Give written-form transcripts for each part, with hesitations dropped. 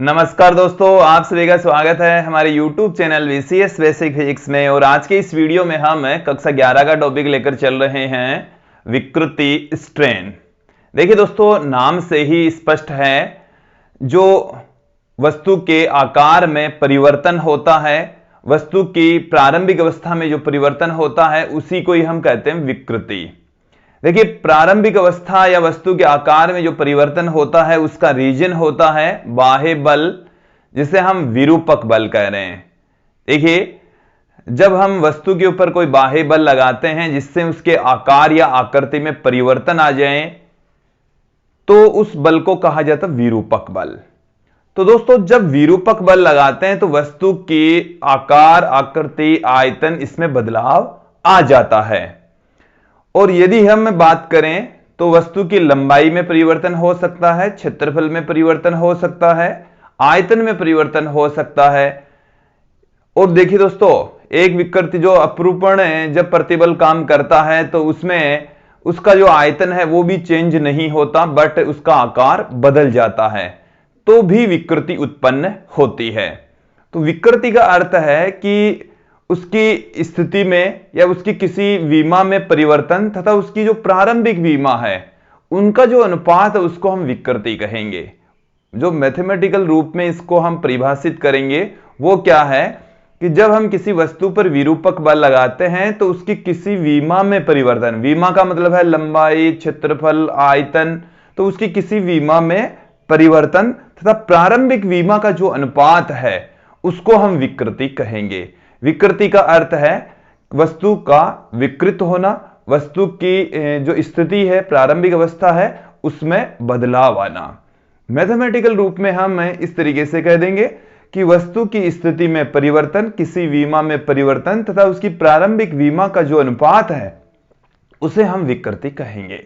नमस्कार दोस्तों, आप सभी का स्वागत है हमारे YouTube channel VCS basic physics में। और आज के इस वीडियो में हम कक्षा 11 का टॉपिक लेकर चल रहे हैं विकृति, स्ट्रेन। देखिए दोस्तों, नाम से ही स्पष्ट है, जो वस्तु के आकार में परिवर्तन होता है, वस्तु की प्रारंभिक अवस्था में जो परिवर्तन होता है, उसी को ही हम कहते हैं विकृति। देखिए, प्रारंभिक अवस्था या वस्तु के आकार में जो परिवर्तन होता है उसका रीजन होता है बाह्य बल, जिसे हम विरूपक बल कह रहे हैं। देखिए, जब हम वस्तु के ऊपर कोई बाह्य बल लगाते हैं जिससे उसके आकार या आकृति में परिवर्तन आ जाए, तो उस बल को कहा जाता है विरूपक बल। तो दोस्तों, जब विरूपक बल लगाते हैं तो वस्तु के आकार, आकृति, आयतन, इसमें बदलाव आ जाता है। और यदि हम बात करें तो वस्तु की लंबाई में परिवर्तन हो सकता है, क्षेत्रफल में परिवर्तन हो सकता है, आयतन में परिवर्तन हो सकता है। और देखिए दोस्तों, एक विकृति जो अपरूपण है, जब प्रतिबल काम करता है तो उसमें उसका जो आयतन है वो भी चेंज नहीं होता, बट उसका आकार बदल जाता है, तो भी विकृति उत्पन्न होती है। तो विकृति का अर्थ है कि उसकी स्थिति में या उसकी किसी विमा में परिवर्तन तथा उसकी जो प्रारंभिक विमा है उनका जो अनुपात है उसको हम विकृति कहेंगे। जो मैथमेटिकल रूप में इसको हम परिभाषित करेंगे वो क्या है कि जब हम किसी वस्तु पर विरूपक बल लगाते हैं तो उसकी किसी विमा में परिवर्तन, विमा का मतलब है लंबाई, क्षेत्रफल, आयतन, तो उसकी किसी विमा में परिवर्तन तथा प्रारंभिक विमा का जो अनुपात है उसको हम विकृति कहेंगे। विकृति का अर्थ है वस्तु का विकृत होना, वस्तु की जो स्थिति है, प्रारंभिक अवस्था है, उसमें बदलाव आना। मैथमेटिकल रूप में हम इस तरीके से कह देंगे कि वस्तु की स्थिति में परिवर्तन, किसी विमा में परिवर्तन तथा उसकी प्रारंभिक विमा का जो अनुपात है उसे हम विकृति कहेंगे।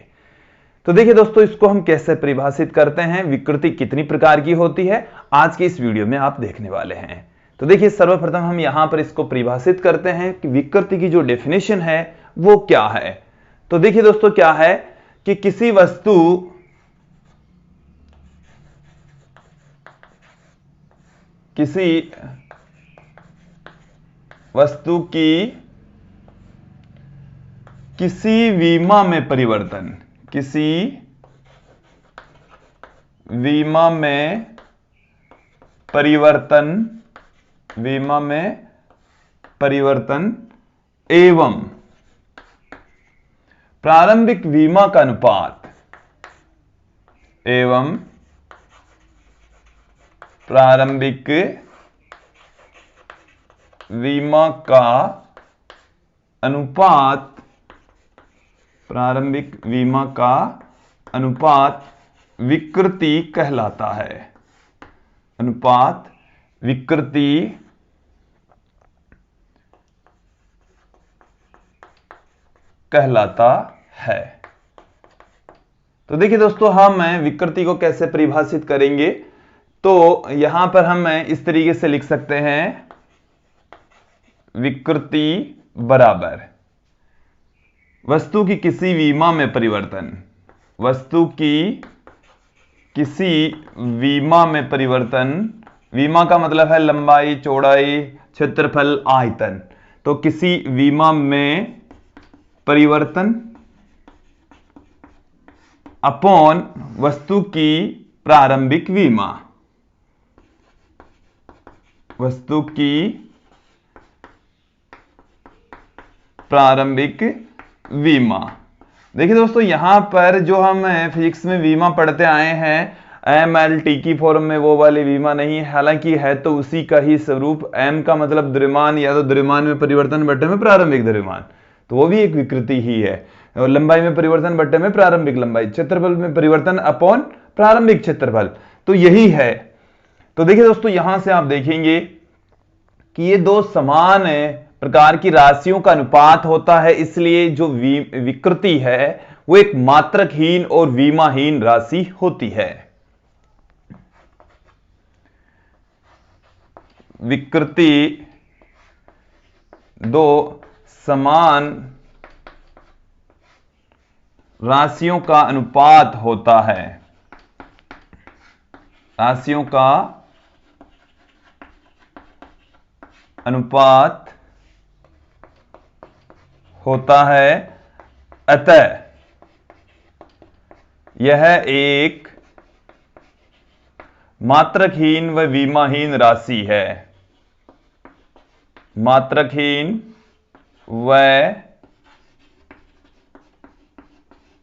तो देखिए दोस्तों, इसको हम कैसे परिभाषित करते हैं, विकृति कितनी प्रकार की होती है, आज की इस वीडियो में आप देखने वाले हैं। तो देखिए, सर्वप्रथम हम यहां पर इसको परिभाषित करते हैं कि विकृति की जो डेफिनेशन है वो क्या है। तो देखिए दोस्तों, क्या है कि किसी वस्तु की किसी विमा में परिवर्तन, किसी विमा में परिवर्तन एवं प्रारंभिक विमा का अनुपात, एवं प्रारंभिक विमा का अनुपात, प्रारंभिक विमा का अनुपात विकृति कहलाता है। अनुपात विकृति कहलाता है। तो देखिए दोस्तों, हम विकृति को कैसे परिभाषित करेंगे, तो यहां पर हम इस तरीके से लिख सकते हैं, विकृति बराबर वस्तु की किसी विमा में परिवर्तन, वस्तु की किसी विमा में परिवर्तन, विमा का मतलब है लंबाई, चौड़ाई, क्षेत्रफल, आयतन, तो किसी विमा में परिवर्तन अपॉन वस्तु की प्रारंभिक विमा, वस्तु की प्रारंभिक विमा। देखिए दोस्तों, यहां पर जो हम फिजिक्स में विमा पढ़ते आए हैं, MLT की फॉर्म में वो वाली विमा नहीं है, हालांकि है तो उसी का ही स्वरूप। M का मतलब द्रव्यमान, या तो द्रव्यमान में परिवर्तन बट्टे में प्रारंभिक द्रव्यमान, तो वो भी एक विकृति ही है। और लंबाई में परिवर्तन बट्टे में प्रारंभिक लंबाई, क्षेत्रफल में परिवर्तन अपॉन प्रारंभिक क्षेत्रफल, तो यही है। तो देखिए दोस्तों, यहां से आप देखेंगे कि ये दो समान प्रकार की राशियों का अनुपात होता है, इसलिए जो विकृति है वो एक मात्रकहीन और विमाहीन राशि होती है। विकृति दो समान राशियों का अनुपात होता है, राशियों का अनुपात होता है, अतः यह एक मात्रकहीन व विमाहीन राशि है। मात्रकहीन व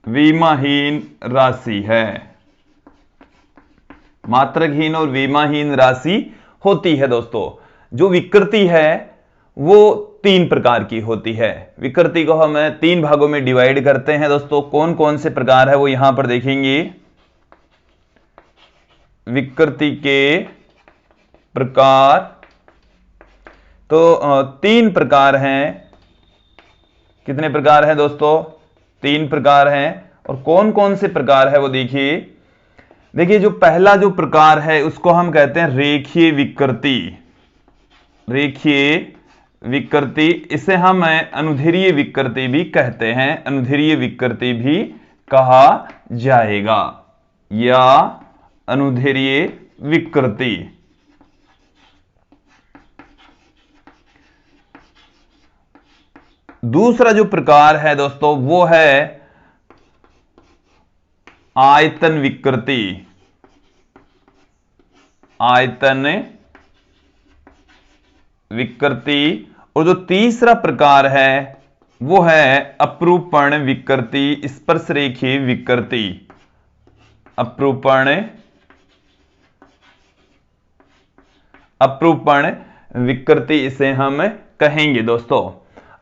विमाहीन राशि है। मात्रकहीन और विमाहीन राशि होती है दोस्तों। जो विकृति है वो 3 प्रकार की होती है। विकृति को हम 3 भागों में डिवाइड करते हैं दोस्तों। कौन कौन से प्रकार है वो यहां पर देखेंगे। विकृति के प्रकार तो 3 प्रकार हैं। कितने प्रकार हैं दोस्तों? 3 प्रकार हैं। और कौन कौन से प्रकार है वो देखिए जो पहला जो प्रकार है उसको हम कहते हैं रेखीय विकृति। रेखीय विकृति, इसे हम अनुदैर्ध्य विकृति भी कहते हैं। अनुदैर्ध्य विकृति भी कहा जाएगा या अनुदैर्ध्य विकृति। दूसरा जो प्रकार है दोस्तों वो है आयतन विकृति। आयतन विकृति। और जो तीसरा प्रकार है वो है अपरूपण विकृति, स्पर्शरेखीय विकृति। अपरूपण विकृति इसे हम कहेंगे दोस्तों।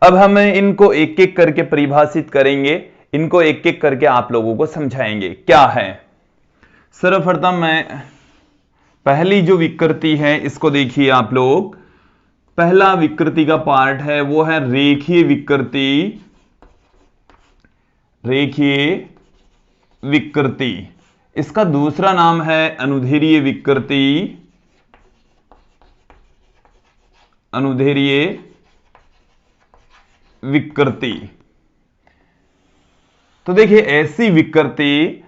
अब हम इनको एक एक करके परिभाषित करेंगे। इनको एक एक करके आप लोगों को समझाएंगे क्या है। सर्वप्रथम मैं पहली जो विकृति है इसको देखिए आप लोग। पहला विकृति का पार्ट है वो है रेखीय विकृति। रेखीय विकृति। इसका दूसरा नाम है अनुदैर्ध्य विकृति। अनुदैर्ध्य विकृति। तो देखिए ऐसी विकृति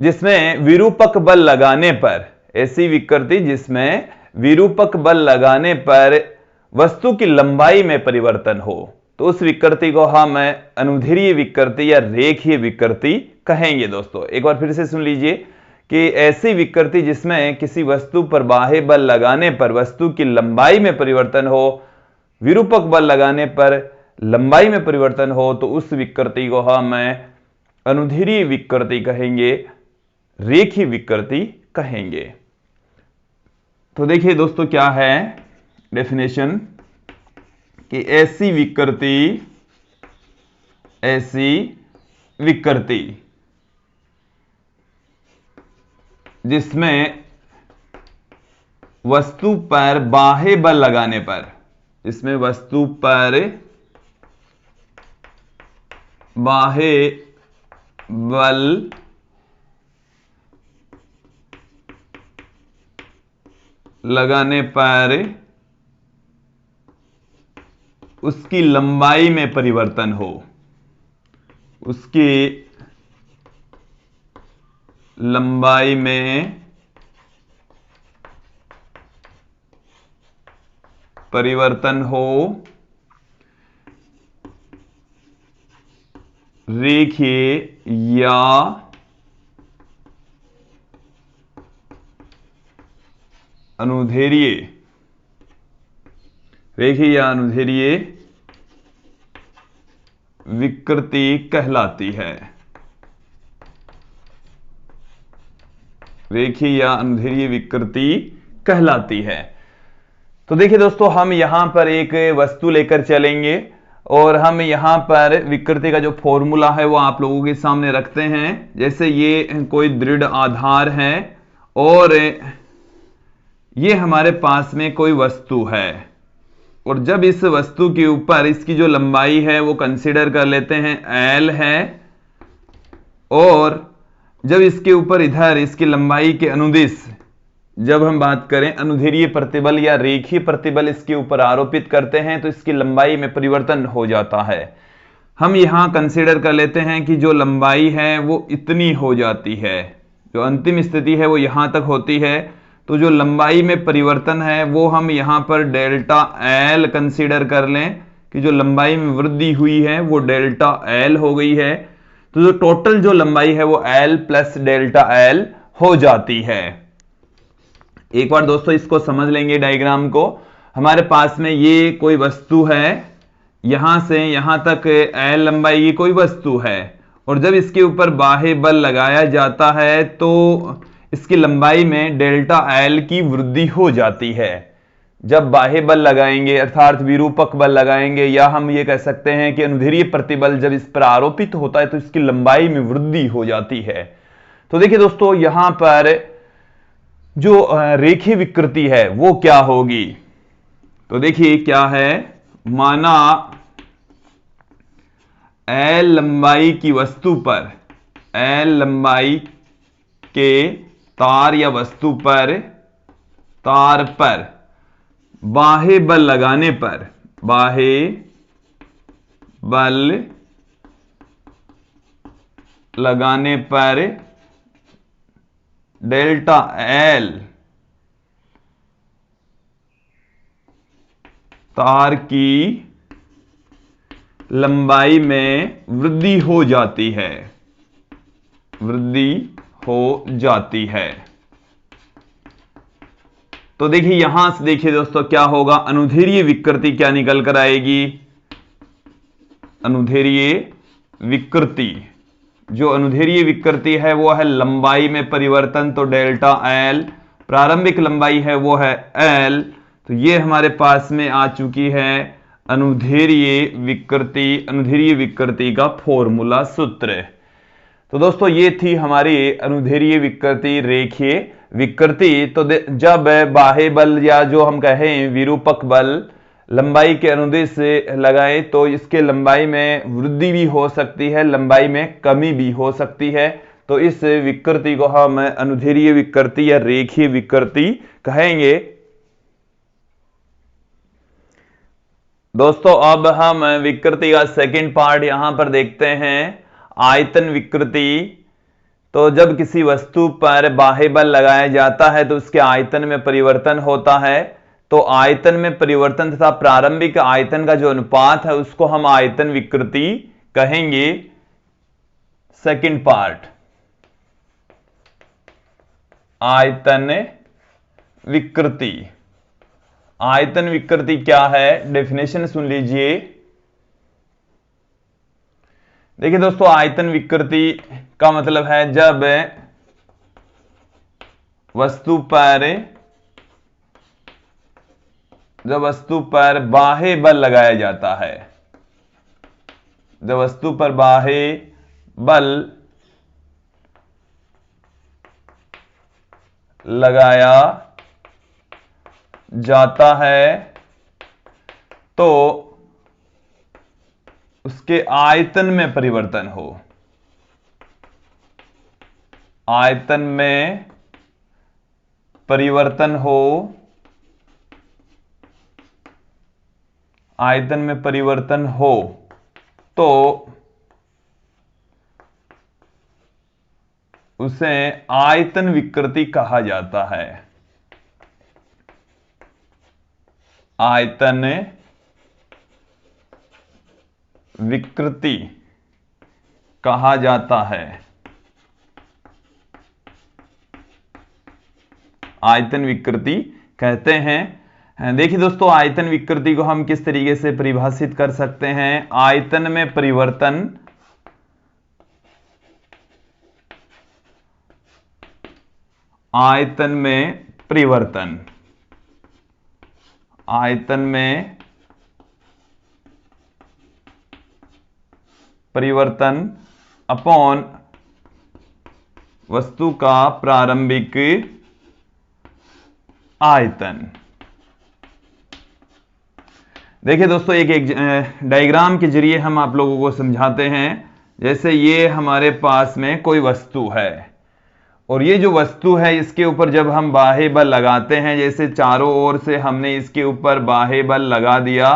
जिसमें विरूपक बल लगाने पर, ऐसी विकृति जिसमें विरूपक बल लगाने पर वस्तु की लंबाई में परिवर्तन हो, तो उस विकृति को हम अनुदैर्ध्य विकृति या रेखीय विकृति कहेंगे दोस्तों। एक बार फिर से सुन लीजिए कि ऐसी विकृति जिसमें किसी वस्तु पर बाह्य बल लगाने पर वस्तु की लंबाई में परिवर्तन हो, विरूपक बल लगाने पर लंबाई में परिवर्तन हो, तो उस विकृति को हम अनुदैर्ध्य विकृति कहेंगे, रेखीय विकृति कहेंगे। तो देखिए दोस्तों क्या है डेफिनेशन कि ऐसी विकृति जिसमें वस्तु पर बाह्य बल लगाने पर, इसमें वस्तु पर बाह्य बल लगाने पर उसकी लंबाई में परिवर्तन हो, उसकी लंबाई में परिवर्तन हो, रेखीय या अनुदैर्ध्य, रेखीय या अनुदैर्ध्य विकृति कहलाती है। रेखीय या अनुदैर्ध्य विकृति कहलाती है। तो देखिए दोस्तों हम यहां पर एक वस्तु लेकर चलेंगे और हम यहां पर विकृति का जो फॉर्मूला है वो आप लोगों के सामने रखते हैं। जैसे ये कोई दृढ़ आधार है और ये हमारे पास में कोई वस्तु है, और जब इस वस्तु के ऊपर इसकी जो लंबाई है वो कंसीडर कर लेते हैं L है, और जब इसके ऊपर इधर इसकी लंबाई के अनुदिश जब हम बात करें अनुदैर्ध्य प्रतिबल या रेखीय प्रतिबल इसके ऊपर आरोपित करते हैं तो इसकी लंबाई में परिवर्तन हो जाता है। हम यहां कंसीडर कर लेते हैं कि जो लंबाई है वो इतनी हो जाती है, जो अंतिम स्थिति है वो यहां तक होती है। तो जो लंबाई में परिवर्तन है वो हम यहां पर डेल्टा एल कंसीडर कर लें कि जो लंबाई में वृद्धि हुई है वो डेल्टा एल हो गई है। तो जो टोटल जो लंबाई है वो एल प्लस डेल्टा एल हो जाती है। एक बार दोस्तों इसको समझ लेंगे डायग्राम को। हमारे पास में ये कोई वस्तु है, यहां से यहां तक एल लंबाई की कोई वस्तु है, और जब इसके ऊपर बाह्य बल लगाया जाता है तो इसकी लंबाई में डेल्टा एल की वृद्धि हो जाती है। जब बाह्य बल लगाएंगे अर्थात विरूपक बल लगाएंगे, या हम ये कह सकते हैं कि अनुदैर्ध्य प्रतिबल जब इस पर आरोपित होता है तो इसकी लंबाई में वृद्धि हो जाती है। तो देखिए दोस्तों यहां पर जो रेखीय विकृति है वो क्या होगी, तो देखिए क्या है, माना एल लंबाई की वस्तु पर, एल लंबाई के तार या वस्तु पर, तार पर बाह्य बल लगाने पर, बाह्य बल लगाने पर डेल्टा एल तार की लंबाई में वृद्धि हो जाती है, वृद्धि हो जाती है। तो देखिए यहां से देखिए दोस्तों क्या होगा, अनुदैर्ध्य विकृति क्या निकल कर आएगी, अनुदैर्ध्य विकृति, जो अनुदैर्ध्य विकृति है वो है लंबाई में परिवर्तन, तो डेल्टा एल, प्रारंभिक लंबाई है वो है एल, तो ये हमारे पास में आ चुकी है अनुदैर्ध्य विकृति, अनुदैर्ध्य विकृति का फॉर्मूला सूत्र। तो दोस्तों ये थी हमारी अनुदैर्ध्य विकृति, रेखीय विकृति। तो जब बाह्य बल या जो हम कहें विरूपक बल लंबाई के अनुदिश से लगाएं तो इसके लंबाई में वृद्धि भी हो सकती है, लंबाई में कमी भी हो सकती है। तो इस विकृति को हम अनुदैर्ध्य विकृति या रेखीय विकृति कहेंगे। दोस्तों अब हम विकृति का सेकंड पार्ट यहां पर देखते हैं, आयतन विकृति। तो जब किसी वस्तु पर बाह्य बल लगाया जाता है तो उसके आयतन में परिवर्तन होता है। तो आयतन में परिवर्तन तथा प्रारंभिक आयतन का जो अनुपात है उसको हम आयतन विकृति कहेंगे। सेकंड पार्ट, आयतन विकृति। आयतन विकृति क्या है, डेफिनेशन सुन लीजिए। देखिए दोस्तों आयतन विकृति का मतलब है जब वस्तु पर बाह्य बल लगाया जाता है, जब वस्तु पर बाह्य बल लगाया जाता है तो उसके आयतन में परिवर्तन हो, आयतन में परिवर्तन हो, आयतन में परिवर्तन हो तो उसे आयतन विकृति कहा जाता है, आयतन विकृति कहा जाता है, आयतन विकृति कहते हैं। देखिए दोस्तों आयतन विकृति को हम किस तरीके से परिभाषित कर सकते हैं, आयतन में परिवर्तन, आयतन में परिवर्तन, आयतन में परिवर्तन अपॉन वस्तु का प्रारंभिक आयतन। देखिए दोस्तों एक डायग्राम के जरिए हम आप लोगों को समझाते हैं। जैसे ये हमारे पास में कोई वस्तु है और ये जो वस्तु है इसके ऊपर जब हम बाह्य बल लगाते हैं, जैसे चारों ओर से हमने इसके ऊपर बाह्य बल लगा दिया,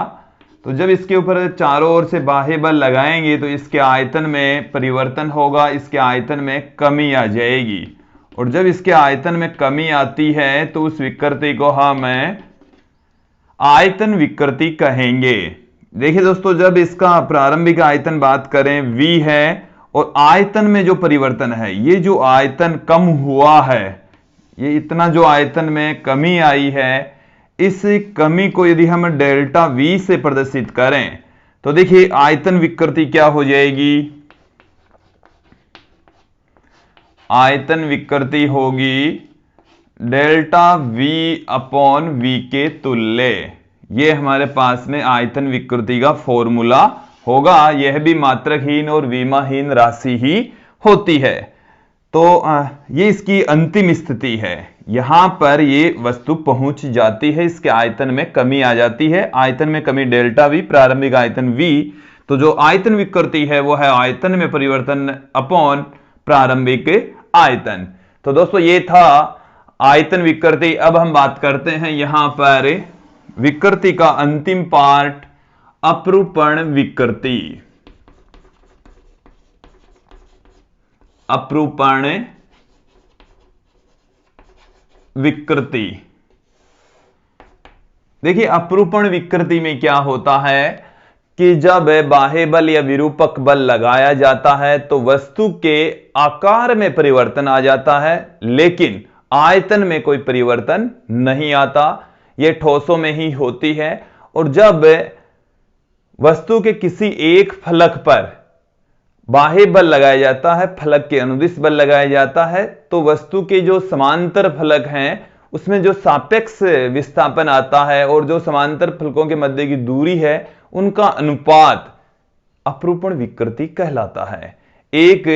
तो जब इसके ऊपर चारों ओर से बाह्य बल लगाएंगे तो इसके आयतन में परिवर्तन होगा, इसके आयतन में कमी आ जाएगी। और जब इसके आयतन में कमी आती है तो उस विकृति को हम आयतन विकृति कहेंगे। देखिए दोस्तों, जब इसका प्रारंभिक आयतन बात करें v है और आयतन में जो परिवर्तन है, ये जो आयतन कम हुआ है, ये इतना जो आयतन में कमी आई है, इस कमी को यदि हम डेल्टा v से प्रदर्शित करें तो देखिए आयतन विकृति क्या हो जाएगी, आयतन विकृति होगी डेल्टा v अपॉन v के तुल्य। ये हमारे पास में आयतन विकृति का फॉर्मूला होगा। यह भी मात्रकहीन और विमाहीन राशि ही होती है। तो ये इसकी अंतिम स्थिति है। यहां पर ये वस्तु पहुंच जाती है, इसके आयतन में कमी आ जाती है। आयतन में कमी डेल्टा v, प्रारंभिक आयतन v। तो जो आयतन विकृति है वो है आयतन में परिवर्तन अपॉन प्रारंभिक आयतन। तो दोस्तों ये था आयतन विकृति। अब हम बात करते हैं यहां पर विकृति का अंतिम पार्ट, अपरूपण विकृति। अपरूपण विकृति। देखिए अपरूपण विकृति में क्या होता है कि जब बाह्य बल या विरूपक बल लगाया जाता है तो वस्तु के आकार में परिवर्तन आ जाता है, लेकिन आयतन में कोई परिवर्तन नहीं आता। यह ठोसों में ही होती है। और जब वस्तु के किसी एक फलक पर बाह्य बल लगाया जाता है, फलक के अनुदिश बल लगाया जाता है, तो वस्तु के जो समांतर फलक हैं उसमें जो सापेक्ष विस्थापन आता है और जो समांतर फलकों के मध्य की दूरी है उनका अनुपात अपरूपण विकृति कहलाता है। एक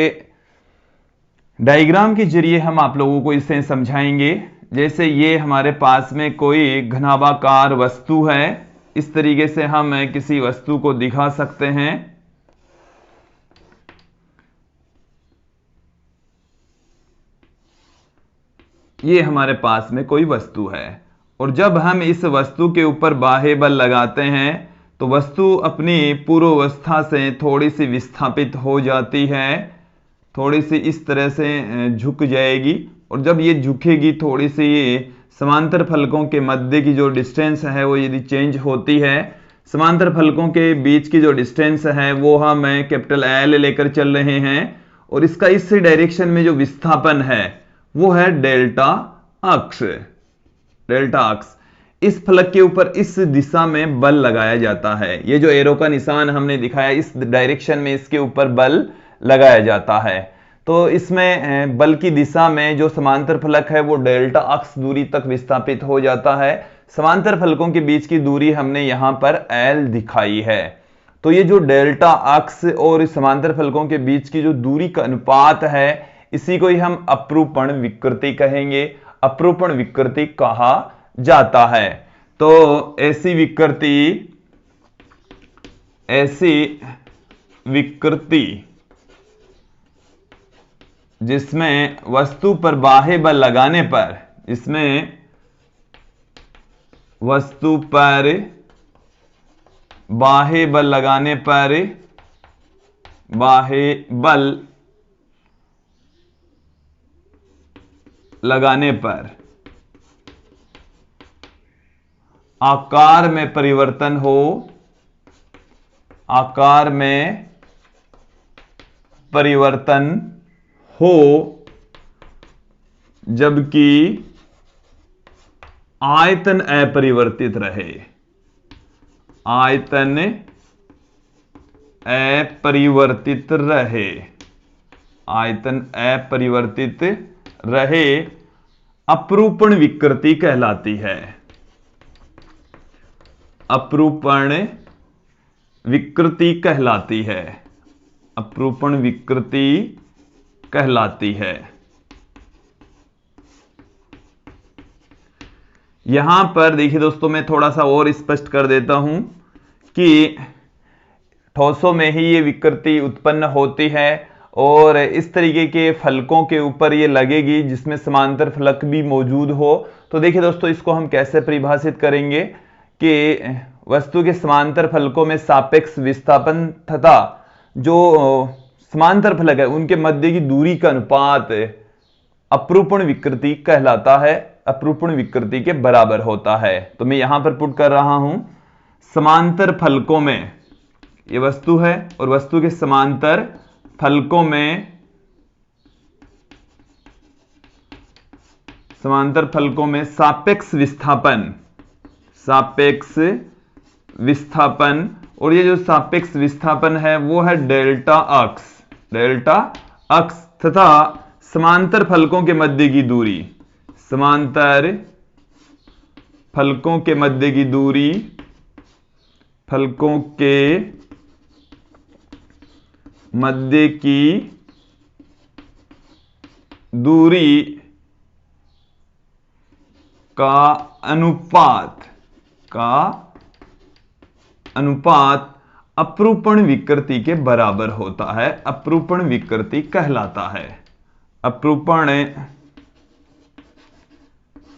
डायग्राम के जरिए हम आप लोगों को इसे समझाएंगे। जैसे ये हमारे पास में कोई घनाभाकार वस्तु है, इस तरीके से हम किसी वस्तु को दिखा सकते हैं। ये हमारे पास में कोई वस्तु है और जब हम इस वस्तु के ऊपर बाह्य बल लगाते हैं तो वस्तु अपनी पूर्वावस्था से थोड़ी सी विस्थापित हो जाती है, थोड़ी सी इस तरह से झुक जाएगी। और जब ये झुकेगी, थोड़ी सी समांतर फलकों के मध्य की जो डिस्टेंस है वो यदि चेंज होती है, समांतर फलकों के बीच की जो डिस्टेंस है वो हम कैपिटल L लेकर चल रहे हैं और इसका इस डायरेक्शन में जो विस्थापन है वो है डेल्टा अक्ष। डेल्टा अक्ष, इस फलक के ऊपर इस दिशा में बल लगाया जाता है। ये जो एरो का निशान हमने दिखाया, इस डायरेक्शन में इसके ऊपर बल लगाया जाता है। तो इसमें बल की दिशा में जो समांतर फलक है वो डेल्टा अक्ष दूरी तक विस्थापित हो जाता है। समांतर फलकों के बीच की दूरी हमने यहां पर L दिखाई है। तो ये जो डेल्टा अक्ष और समांतर फलकों के बीच की जो दूरी का अनुपात है, इसी को ही हम अपरूपण विकृति कहेंगे, अपरूपण विकृति कहा जाता है। तो ऐसी विकृति जिसमें वस्तु पर बाह्य बल लगाने पर, इसमें वस्तु पर बाह्य बल लगाने पर, बाह्य बल लगाने पर आकार में परिवर्तन हो, आकार में परिवर्तन हो, जबकि आयतन अपरिवर्तित रहे, आयतन अपरिवर्तित रहे, आयतन अपरिवर्तित रहे, अपरूपण विकृति कहलाती है। अपरूपण विकृति कहलाती है, अपरूपण विकृति कहलाती है। यहां पर देखिए दोस्तों, मैं थोड़ा सा और स्पष्ट कर देता हूं कि ठोसों में ही ये विकृति उत्पन्न होती है और इस तरीके के फलकों के ऊपर ये लगेगी जिसमें समांतर फलक भी मौजूद हो। तो देखिए दोस्तों, इसको हम कैसे परिभाषित करेंगे कि वस्तु के समांतर फलकों में सापेक्ष विस्थापन तथा जो समांतर फलक है उनके मध्य की दूरी का अनुपात अपरूपण विकृति कहलाता है, अपरूपण विकृति के बराबर होता है। तो मैं यहां पर पुट कर रहा हूं, समांतर फलकों में, ये वस्तु है और वस्तु के समांतर फलकों में, समांतर फलकों में सापेक्ष विस्थापन, सापेक्ष विस्थापन, और ये जो सापेक्ष विस्थापन है वो है डेल्टा अक्ष, डेल्टा अक्ष, तथा समांतर फलकों के मध्य की दूरी, समांतर फलकों के मध्य की दूरी, फलकों के मध्य की दूरी का अनुपात अपरूपण विकृति के बराबर होता है, अपरूपण विकृति कहलाता है। अपरूपण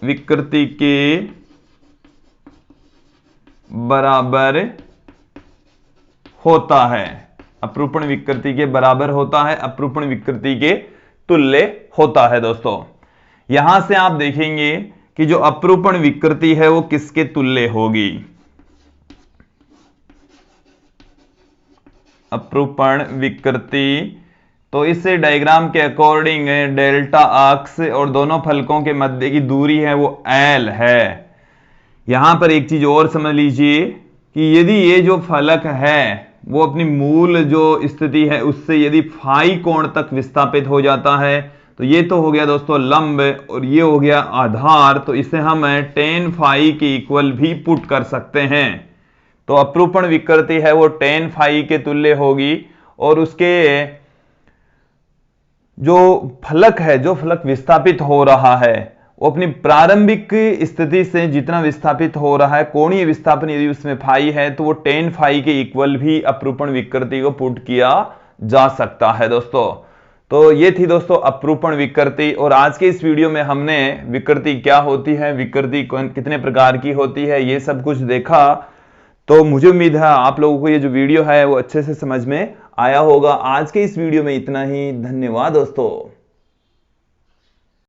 विकृति के बराबर होता है, अपरूपण विकृति के बराबर होता है, अपरूपण विकृति के तुल्य होता है। दोस्तों यहां से आप देखेंगे कि जो अपरूपण विकृति है वो किसके तुल्य होगी, अपरूपण विकृति, तो इस डायग्राम के अकॉर्डिंग डेल्टा अक्ष और दोनों फलकों के मध्य की दूरी है वो L है। यहां पर एक चीज और समझ लीजिए कि यदि ये जो फलक है वो अपनी मूल जो स्थिति है उससे यदि फाई कोण तक विस्थापित हो जाता है, तो ये तो हो गया दोस्तों लंब और ये हो गया आधार, तो इसे हम tan फाई के इक्वल भी पुट कर सकते हैं। तो अपरूपण विकृति है वो tan फाई के तुल्य होगी, और उसके जो फलक है, जो फलक विस्थापित हो रहा है वो अपनी प्रारंभिक स्थिति से जितना विस्थापित हो रहा है, कोणीय विस्थापन यदि उसमें फाई है तो वो tan फाई के इक्वल भी अपरूपण विकृति को पुट किया जा सकता है। दोस्तों तो ये थी दोस्तों अपरूपण विकृति, और आज के इस वीडियो में हमने विकृति क्या होती है, विकृति कितने प्रकार की होती है, ये सब कुछ देखा। तो मुझे उम्मीद है आप लोगों को ये जो वीडियो है वो अच्छे से समझ में आया होगा। आज के इस वीडियो में इतना ही, धन्यवाद दोस्तों।